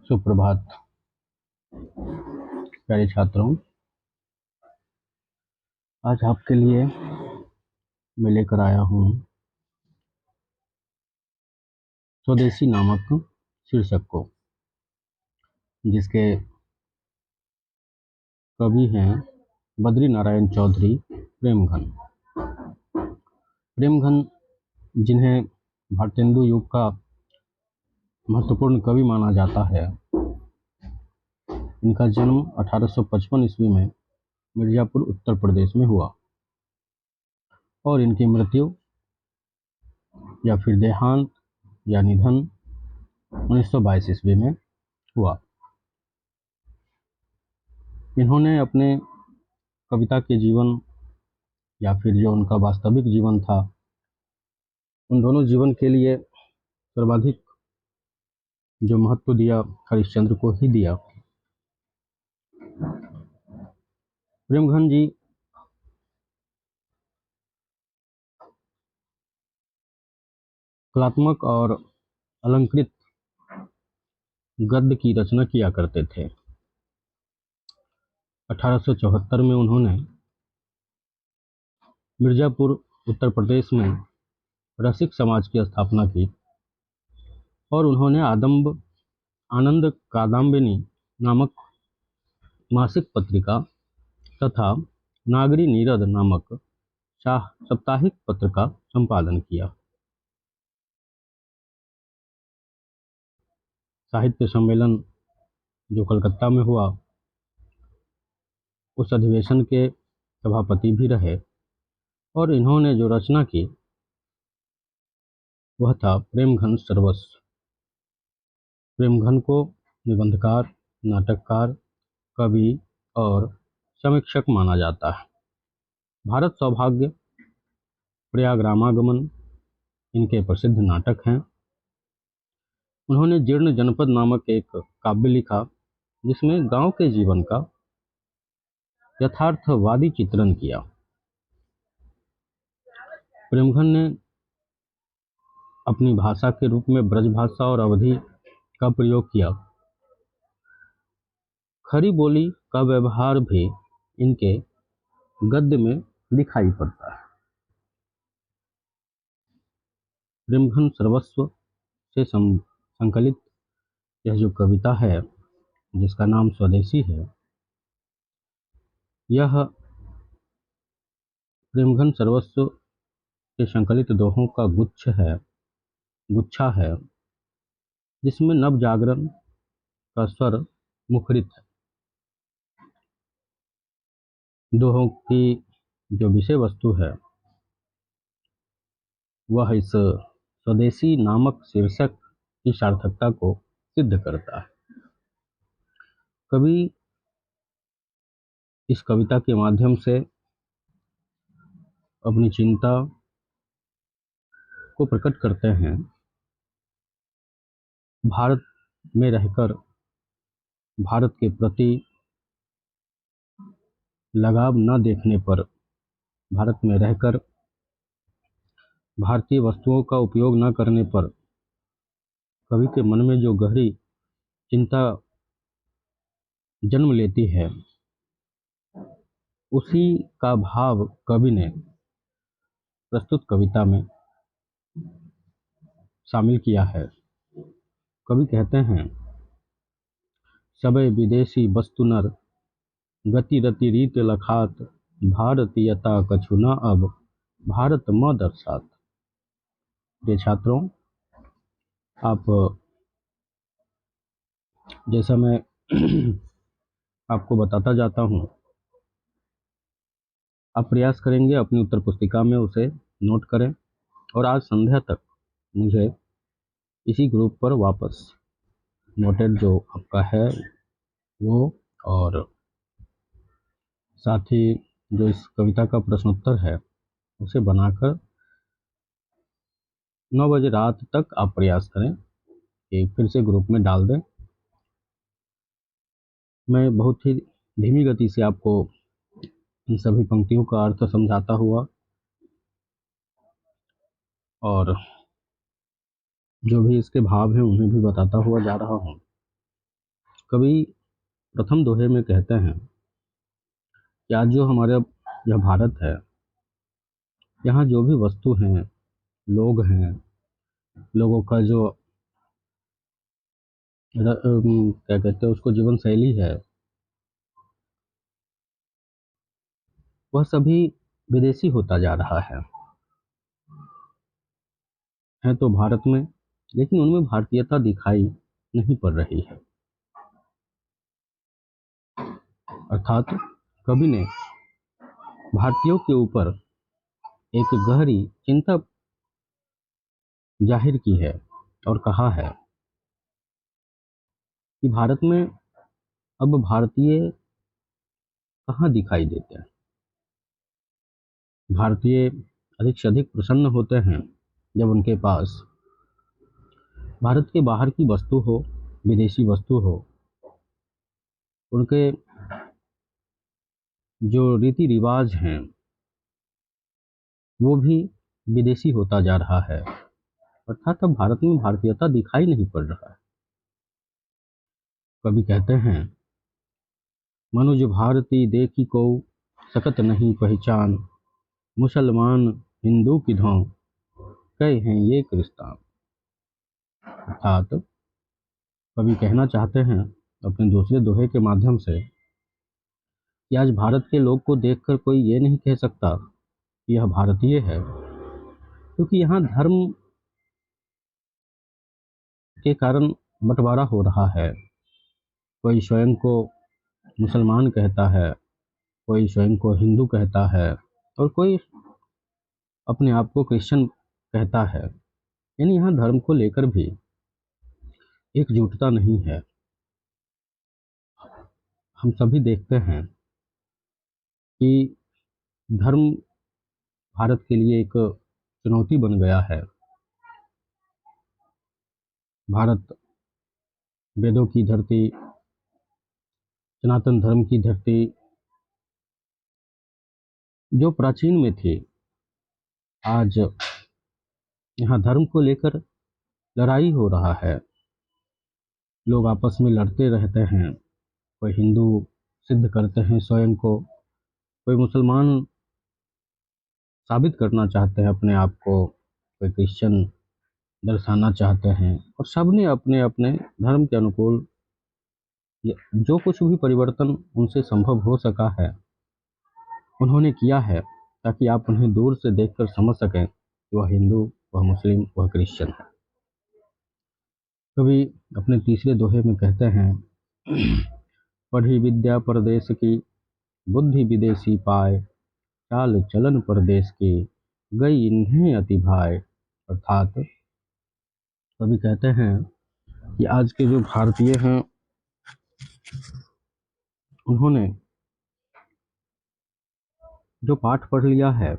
सुप्रभात प्यारे छात्रों। आज आपके लिए मैं लेकर आया हूँ स्वदेशी नामक शीर्षक को, जिसके कवि हैं बद्री नारायण चौधरी प्रेमघन। प्रेमघन, जिन्हें भारतेंदु युग का महत्वपूर्ण कवि माना जाता है, इनका जन्म 1855 ईस्वी में मिर्जापुर उत्तर प्रदेश में हुआ और इनकी मृत्यु या फिर देहांत या निधन 1922 ईस्वी में हुआ। इन्होंने अपने कविता के जीवन या फिर जो उनका वास्तविक जीवन था, उन दोनों जीवन के लिए सर्वाधिक जो महत्व दिया हरिश्चंद्र को ही दिया। प्रेमघन जी कलात्मक और अलंकृत गद्य की रचना किया करते थे। 1874 में उन्होंने मिर्जापुर उत्तर प्रदेश में रसिक समाज की स्थापना की और उन्होंने आनंद कादम्बिनी नामक मासिक पत्रिका तथा नागरी नीरद नामक साप्ताहिक पत्र का संपादन किया। साहित्य सम्मेलन जो कलकत्ता में हुआ, उस अधिवेशन के सभापति भी रहे और इन्होंने जो रचना की वह था प्रेमघन सर्वस्व। प्रेमघन को निबंधकार, नाटककार, कवि और समीक्षक माना जाता है। भारत सौभाग्य, प्रयागरामागमन इनके प्रसिद्ध नाटक हैं। उन्होंने जीर्ण जनपद नामक एक काव्य लिखा, जिसमें गांव के जीवन का यथार्थवादी चित्रण किया। प्रेमघन ने अपनी भाषा के रूप में ब्रज भाषा और अवधी का प्रयोग किया। खरी बोली का व्यवहार भी इनके गद्य में दिखाई पड़ता है। प्रेमघन सर्वस्व से संकलित यह जो कविता है, जिसका नाम स्वदेशी है, यह प्रेमघन सर्वस्व के संकलित दोहों का गुच्छा है, जिसमें नव जागरण का स्वर मुखरित है। दोहों की जो विषय वस्तु है वह इस स्वदेशी नामक शीर्षक की सार्थकता को सिद्ध करता है। कवि इस कविता के माध्यम से अपनी चिंता को प्रकट करते हैं। भारत में रहकर भारत के प्रति लगाव न देखने पर, भारत में रहकर भारतीय वस्तुओं का उपयोग न करने पर कवि के मन में जो गहरी चिंता जन्म लेती है, उसी का भाव कवि ने प्रस्तुत कविता में शामिल किया है। कवि कहते हैं, सबे विदेशी वस्तु नर गति रति रीत लखात, भारतीयता कछु न अब भारत म दर्शात। प्रिय छात्रों, आप जैसा मैं आपको बताता जाता हूँ, आप प्रयास करेंगे अपनी उत्तर पुस्तिका में उसे नोट करें और आज संध्या तक मुझे इसी ग्रुप पर वापस नोटेड जो आपका है वो, और साथ ही जो इस कविता का प्रश्नोत्तर है उसे बनाकर 9 बजे रात तक आप प्रयास करें कि फिर से ग्रुप में डाल दें। मैं बहुत ही धीमी गति से आपको इन सभी पंक्तियों का अर्थ समझाता हुआ और जो भी इसके भाव हैं उन्हें भी बताता हुआ जा रहा हूँ। कवि प्रथम दोहे में कहते हैं कि आज जो हमारा यह भारत है, यहाँ जो भी वस्तु हैं, लोग हैं, लोगों का जो क्या कहते हैं उसको जीवन शैली है, वह सभी विदेशी होता जा रहा है तो भारत में, लेकिन उनमें भारतीयता दिखाई नहीं पड़ रही है। अर्थात कवि ने भारतीयों के ऊपर एक गहरी चिंता जाहिर की है और कहा है कि भारत में अब भारतीय कहाँ दिखाई देते हैं। भारतीय अधिक से अधिक प्रसन्न होते हैं जब उनके पास भारत के बाहर की वस्तु हो, विदेशी वस्तु हो, उनके जो रीति रिवाज हैं वो भी विदेशी होता जा रहा है। अर्थात अब भारत में भारतीयता दिखाई नहीं पड़ रहा है। कवि कहते हैं, मनुज भारती देखी को सकत नहीं पहचान, मुसलमान हिंदू की धौं कहे हैं ये क्रिस्तान। अर्थात कवि कहना चाहते हैं अपने दूसरे दोहे के माध्यम से कि आज भारत के लोग को देखकर कोई ये नहीं कह सकता कि यह भारतीय है, क्योंकि यहाँ धर्म के कारण बंटवारा हो रहा है। कोई स्वयं को मुसलमान कहता है, कोई स्वयं को हिंदू कहता है और कोई अपने आप को क्रिश्चियन कहता है। यानी यहाँ धर्म को लेकर भी एकजुटता नहीं है। हम सभी देखते हैं कि धर्म भारत के लिए एक चुनौती बन गया है। भारत वेदों की धरती, सनातन धर्म की धरती जो प्राचीन में थी, आज यहाँ धर्म को लेकर लड़ाई हो रहा है। लोग आपस में लड़ते रहते हैं। कोई हिंदू सिद्ध करते हैं स्वयं को, कोई मुसलमान साबित करना चाहते हैं अपने आप को, कोई क्रिश्चियन दर्शाना चाहते हैं, और सबने अपने अपने धर्म के अनुकूल जो कुछ भी परिवर्तन उनसे संभव हो सका है उन्होंने किया है, ताकि आप उन्हें दूर से देखकर समझ सकें कि वह हिंदू, वह मुस्लिम, वह क्रिश्चियन है। कवि अपने तीसरे दोहे में कहते हैं, पढ़ी विद्या परदेश की, बुद्धि विदेशी पाए, चाल चलन परदेश की, गई इन्हें अति भाए। अर्थात कवि कहते हैं कि आज के जो भारतीय हैं उन्होंने जो पाठ पढ़ लिया है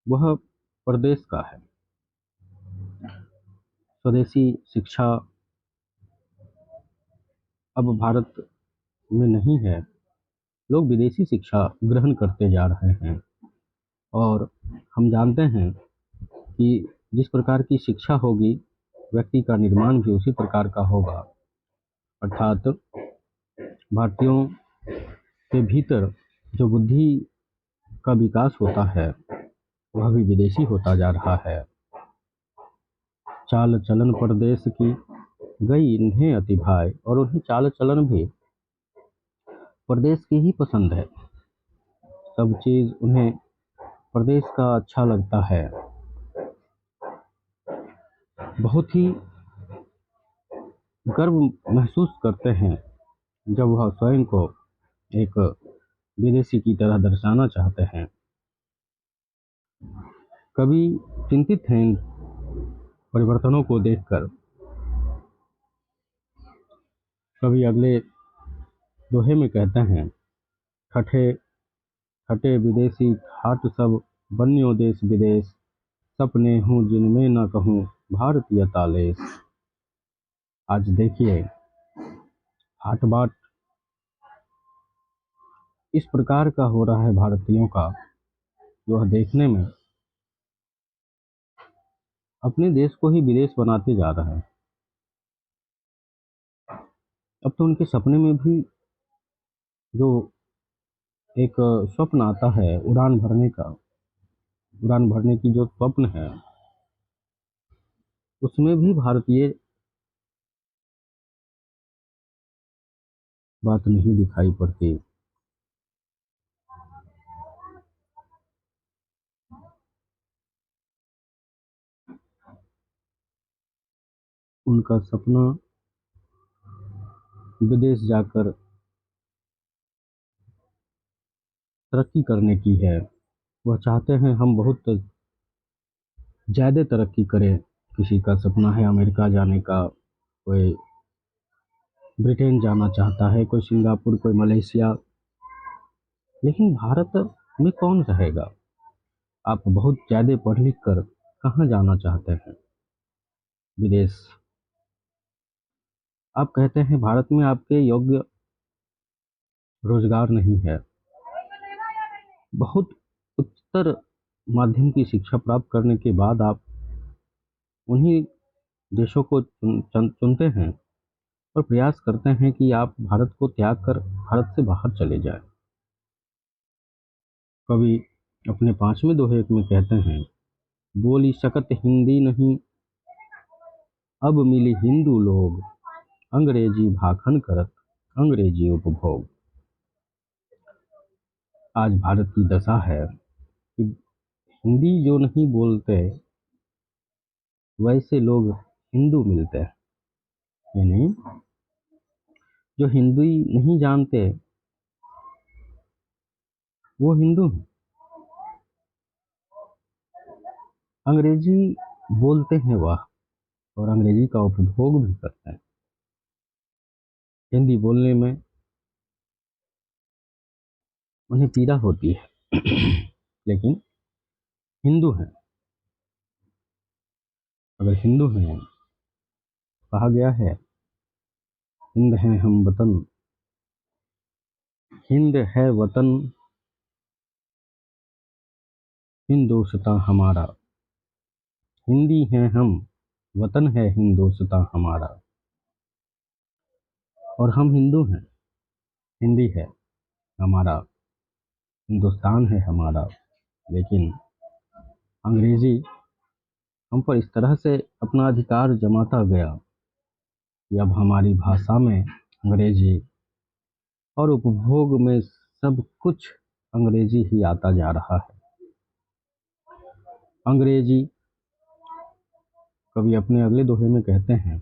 वह परदेश का है। स्वदेशी शिक्षा अब भारत में नहीं है। लोग विदेशी शिक्षा ग्रहण करते जा रहे हैं और हम जानते हैं कि जिस प्रकार की शिक्षा होगी, व्यक्ति का निर्माण भी उसी प्रकार का होगा। अर्थात भारतीयों के भीतर जो बुद्धि का विकास होता है वह भी विदेशी होता जा रहा है। चाल चलन परदेश की, गई इन्हें अति भाई, और उन्हें चाल चलन भी प्रदेश की ही पसंद है। सब चीज़ उन्हें प्रदेश का अच्छा लगता है। बहुत ही गर्व महसूस करते हैं जब वह स्वयं को एक विदेशी की तरह दर्शाना चाहते हैं। कवि चिंतित हैं इन परिवर्तनों को देखकर। कवि अगले दोहे में कहते हैं, ठठे ठठे विदेशी ठाट सब, बन्यो देश विदेश, सपने हूँ जिनमें न कहूँ भारतीय तालेश। आज देखिए हाट बाट इस प्रकार का हो रहा है भारतीयों का, जो देखने में अपने देश को ही विदेश बनाते जा रहे हैं। अब तो उनके सपने में भी जो एक स्वप्न आता है उड़ान भरने का, उड़ान भरने की जो स्वप्न है, उसमें भी भारतीय बात नहीं दिखाई पड़ती। उनका सपना विदेश जाकर तरक्की करने की है। वह चाहते हैं हम बहुत ज़्यादा तरक्की करें। किसी का सपना है अमेरिका जाने का, कोई ब्रिटेन जाना चाहता है, कोई सिंगापुर, कोई मलेशिया। लेकिन भारत में कौन रहेगा? आप बहुत ज़्यादा पढ़ लिख कर कहाँ जाना चाहते हैं? विदेश। आप कहते हैं भारत में आपके योग्य रोजगार नहीं है। बहुत उच्चतर माध्यम की शिक्षा प्राप्त करने के बाद आप उन्हीं देशों को चुनते हैं और प्रयास करते हैं कि आप भारत को त्याग कर भारत से बाहर चले जाएं। कवि अपने 5वें दोहे में कहते हैं, बोली शकत हिंदी नहीं, अब मिली हिंदू लोग, अंग्रेजी भाखन करत अंग्रेजी उपभोग। आज भारत की दशा है कि हिंदी जो नहीं बोलते वैसे लोग हिंदू मिलते हैं। यानी जो हिंदी नहीं जानते वो हिंदू हैं। अंग्रेजी बोलते हैं वह, और अंग्रेजी का उपभोग भी करते हैं। हिंदी बोलने में उन्हें पीड़ा होती है लेकिन हिंदू हैं। अगर हिंदू हैं, कहा गया है हिंद है हम वतन, हिंद है वतन हिंदोस्तां हमारा। हिंदी हैं हम, वतन है हिंदोस्तां हमारा। और हम हिंदू हैं, हिंदी है हमारा, हिंदुस्तान है हमारा। लेकिन अंग्रेजी हम पर इस तरह से अपना अधिकार जमाता गया कि अब हमारी भाषा में अंग्रेजी और उपभोग में सब कुछ अंग्रेजी ही आता जा रहा है। अंग्रेजी, कवि अपने अगले दोहे में कहते हैं,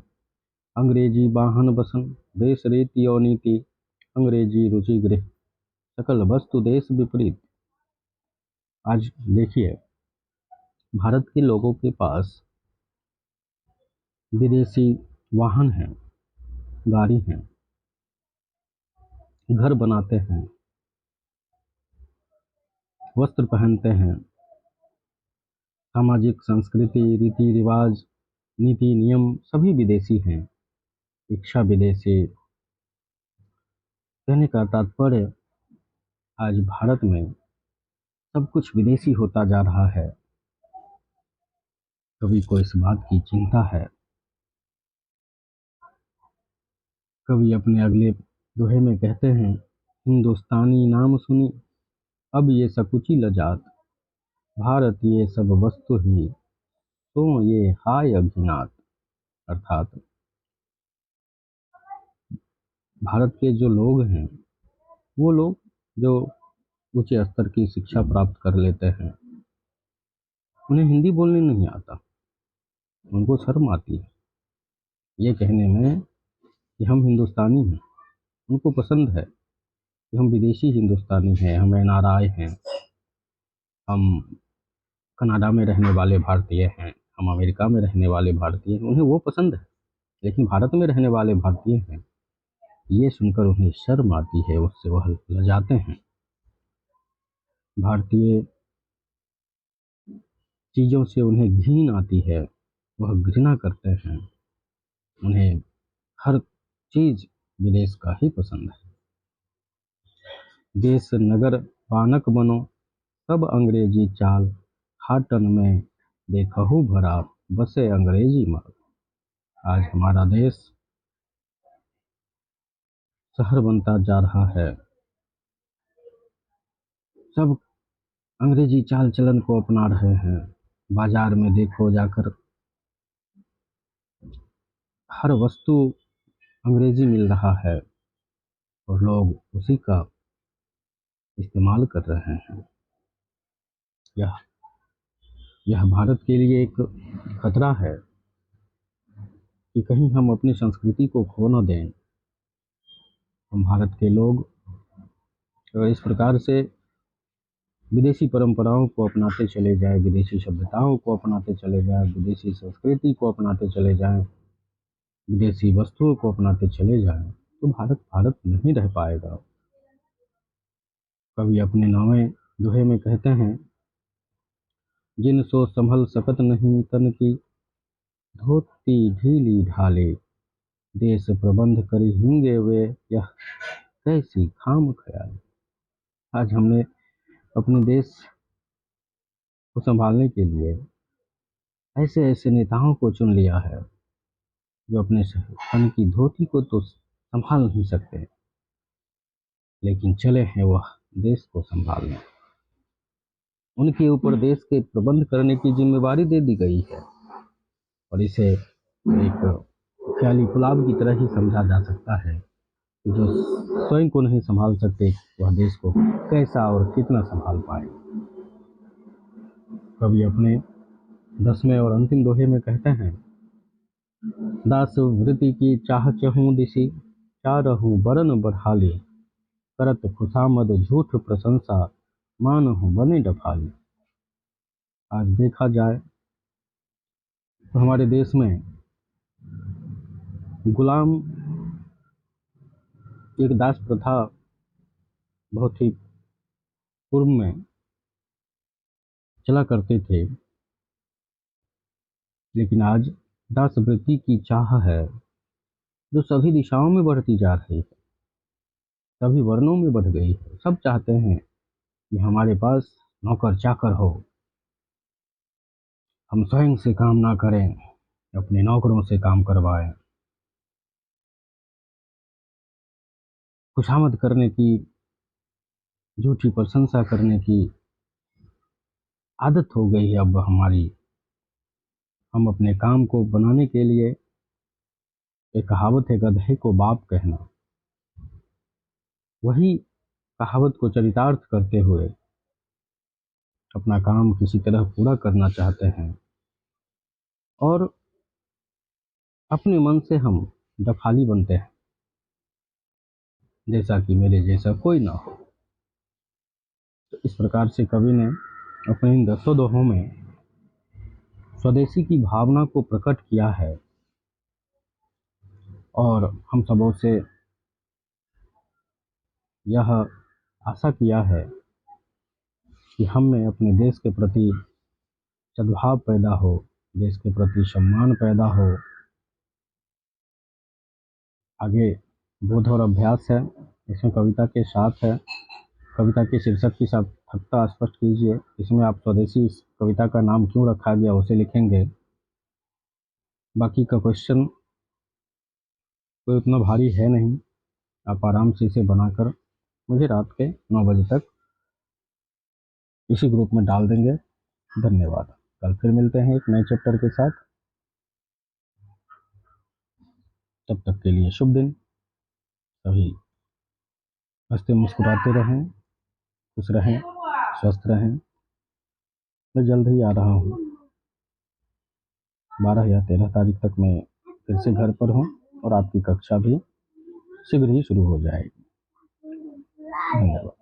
अंग्रेजी वाहन बसन देश रीति और नीति, अंग्रेजी रुचि गृह सकल वस्तु देश विपरीत। आज देखिए, भारत के लोगों के पास विदेशी वाहन हैं, गाड़ी हैं, घर बनाते हैं, वस्त्र पहनते हैं, सामाजिक संस्कृति, रीति रिवाज, नीति नियम सभी विदेशी हैं, शिक्षा विदेशी। कहने का तात्पर्य आज भारत में सब कुछ विदेशी होता जा रहा है। कवि को इस बात की चिंता है। कवि अपने अगले दोहे में कहते हैं, हिंदुस्तानी नाम सुनी अब ये सकुची लजात, भारत ये सब वस्तु ही तो ये हाय अभिनात। अर्थात भारत के जो लोग हैं, वो लोग जो ऊंचे स्तर की शिक्षा प्राप्त कर लेते हैं, उन्हें हिंदी बोलने नहीं आता, उनको शर्म आती है ये कहने में कि हम हिंदुस्तानी हैं। उनको पसंद है कि हम विदेशी हिंदुस्तानी हैं, हम एनआरआई हैं, हम कनाडा में रहने वाले भारतीय हैं, हम अमेरिका में रहने वाले भारतीय हैं। उन्हें वो पसंद है। लेकिन भारत में रहने वाले भारतीय हैं, ये सुनकर उन्हें शर्म आती है, उससे वह लजाते हैं। भारतीय चीज़ों से उन्हें घिन आती है, वह घृणा करते हैं। उन्हें हर चीज़ विदेश का ही पसंद है। देश नगर पानक बनो सब अंग्रेजी चाल, हाटन में देखहु भरा बसे अंग्रेजी माल। आज हमारा देश शहर बनता जा रहा है। सब अंग्रेजी चाल चलन को अपना रहे हैं। बाजार में देखो जाकर, हर वस्तु अंग्रेजी मिल रहा है और लोग उसी का इस्तेमाल कर रहे हैं। यह यह भारत के लिए एक खतरा है कि कहीं हम अपनी संस्कृति को खो न दें। हम भारत के लोग अगर इस प्रकार से विदेशी परंपराओं को अपनाते चले जाएं, विदेशी सभ्यताओं को अपनाते चले जाएं, विदेशी संस्कृति को अपनाते चले जाएं, विदेशी वस्तुओं को अपनाते चले जाएं, तो भारत भारत नहीं रह पाएगा। कवि अपने नौवें दोहे में कहते हैं, जिन सो संभल सकत नहीं तन की, धोती ढीली ढाले, देश प्रबंध कर हिंगे वे, यह कैसी खाम ख्याल। आज हमने अपने देश को संभालने के लिए ऐसे ऐसे नेताओं को चुन लिया है जो अपने तन की धोती को तो संभाल नहीं सकते, लेकिन चले हैं वह देश को संभालने। उनके ऊपर देश के प्रबंध करने की जिम्मेवारी दे दी गई है और इसे एक ख्याली पुलाव की तरह ही समझा जा सकता है। जो स्वयं को नहीं संभाल सकते वह देश को कैसा और कितना संभाल पाए। कवि अपने 10वें और अंतिम दोहे में कहते हैं, दास वृत्ति की चाह चहूँ दिशि, चारहूँ बरन बढ़ाले, करत खुशामद झूठ प्रशंसा, मानहु बने डफाले। आज देखा जाए तो हमारे देश में गुलाम एक दास प्रथा बहुत ही पूर्व में चला करते थे, लेकिन आज दास वृत्ति की चाह है जो सभी दिशाओं में बढ़ती जा रही है, सभी वर्णों में बढ़ गई है। सब चाहते हैं कि हमारे पास नौकर चाकर हो, हम स्वयं से काम ना करें, अपने नौकरों से काम करवाएं। खुशामद करने की, झूठी प्रशंसा करने की आदत हो गई है अब हमारी। हम अपने काम को बनाने के लिए, एक कहावत है गधे को बाप कहना, वही कहावत को चरितार्थ करते हुए अपना काम किसी तरह पूरा करना चाहते हैं और अपने मन से हम डफाली बनते हैं, जैसा कि मेरे जैसा कोई ना हो। तो इस प्रकार से कवि ने अपने इन 10 दोहों में स्वदेशी की भावना को प्रकट किया है और हम सबों से यह आशा किया है कि हम में अपने देश के प्रति सद्भाव पैदा हो, देश के प्रति सम्मान पैदा हो। आगे बोध और अभ्यास है, इसमें कविता के साथ है। कविता के शीर्षक की सार्थकता स्पष्ट कीजिए। इसमें आप स्वदेशी कविता का नाम क्यों रखा गया उसे लिखेंगे। बाकी का क्वेश्चन कोई उतना भारी है नहीं, आप आराम से इसे बनाकर मुझे रात के 9 बजे तक इसी ग्रुप में डाल देंगे। धन्यवाद। कल फिर मिलते हैं एक नए चैप्टर के साथ। तब तक के लिए शुभ दिन। सभी हंसते मुस्कुराते रहें, खुश रहें, स्वस्थ रहें। मैं जल्द ही आ रहा हूँ, 12 या 13 तारीख तक मैं फिर से घर पर हूँ और आपकी कक्षा भी शीघ्र ही शुरू हो जाएगी। धन्यवाद।